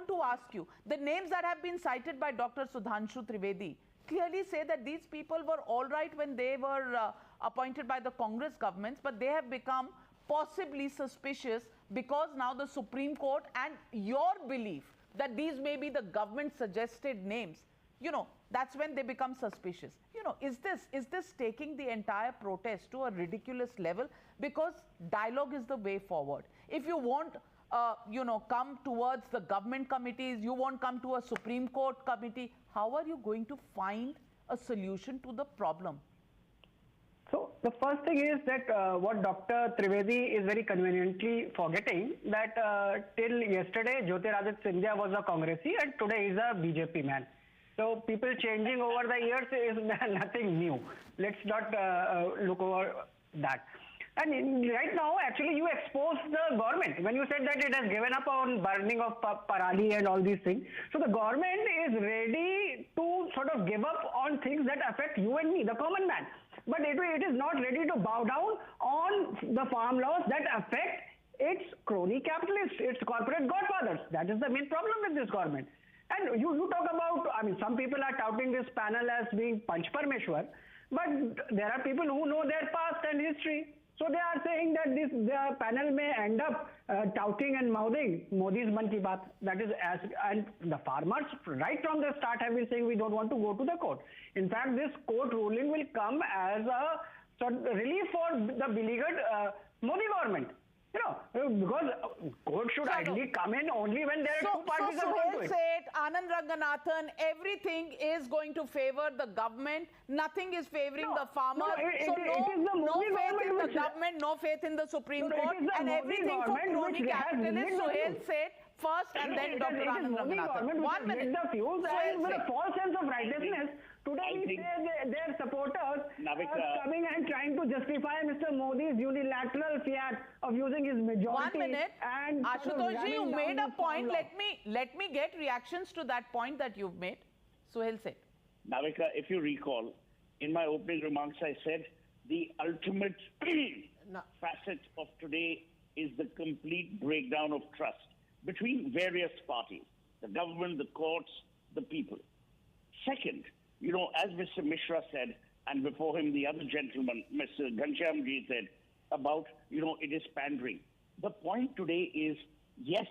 want to ask you, the names that have been cited by Dr. Sudhanshu Trivedi clearly say that these people were all right when they were appointed by the Congress governments, but they have become possibly suspicious because now the Supreme Court and your belief that these may be the government suggested names, that's when they become suspicious. Is this taking the entire protest to a ridiculous level? Because dialogue is the way forward. If you won't, come towards the government committees, you won't come to a Supreme Court committee, how are you going to find a solution to the problem? So the first thing is that what Dr. Trivedi is very conveniently forgetting that till yesterday Jyotiraditta Scindia was a Congressi and today is a BJP man. So people changing over the years is nothing new. Let's not look over that. And right now, actually, you expose the government when you said that it has given up on burning of parali and all these things. So the government is ready to sort of give up on things that affect you and me, the common man. But it is not ready to bow down on the farm laws that affect its crony capitalists, its corporate godfathers. That is the main problem with this government. And you talk about, some people are touting this panel as being Panch Parmeshwar, but there are people who know their past and history. So they are saying that the panel may end up touting and mouthing Modi's Mann Ki Baat. That is and the farmers right from the start have been saying we don't want to go to the court. In fact, this court ruling will come as a sort of relief for the beleaguered Modi government. Because court should ideally come in only when there are two parties. So Suhail said, Anand Ranganathan, everything is going to favor the government. Nothing is favoring the farmer. No faith in the government, no faith in the Supreme Court, and everything for crony capitalists. Suhail said first, and then Dr. Anand Ranganathan. 1 minute. With a false sense of righteousness. Today we say their supporters are coming and trying to justify Mr. Modi's unilateral fiat of using his majority. 1 minute. And Ashutosh ji, you made a point. Let me get reactions to that point that you've made. Suhail said. Navika, if you recall, in my opening remarks, I said the ultimate facet of today is the complete breakdown of trust between various parties, the government, the courts, the people. Second, as Mr. Mishra said, and before him the other gentleman, Mr. Ghanshyamji said, about, it is pandering. The point today is, yes,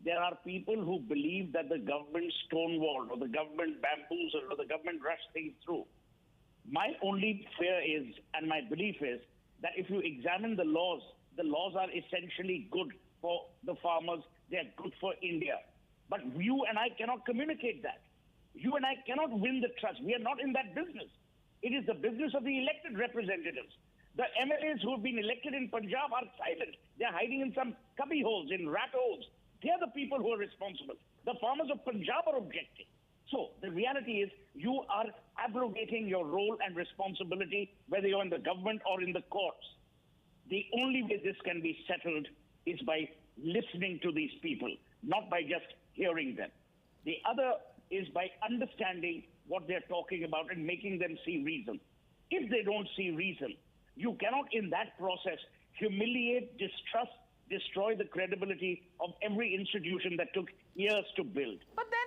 there are people who believe that the government stonewalled or the government bamboozled or the government rushed things through. My only fear is, and my belief is, that if you examine the laws are essentially good for the farmers, they are good for India. But you and I cannot communicate that. You and I cannot win the trust. We are not in that business. It is the business of the elected representatives. The MLAs who have been elected in Punjab are silent. They are hiding in some cubby holes, in rat holes. They are the people who are responsible. The farmers of Punjab are objecting. So the reality is you are abrogating your role and responsibility, whether you're in the government or in the courts. The only way this can be settled is by listening to these people, not by just hearing them. The other is by understanding what they're talking about and making them see reason. If they don't see reason, you cannot in that process humiliate, distrust, destroy the credibility of every institution that took years to build. But then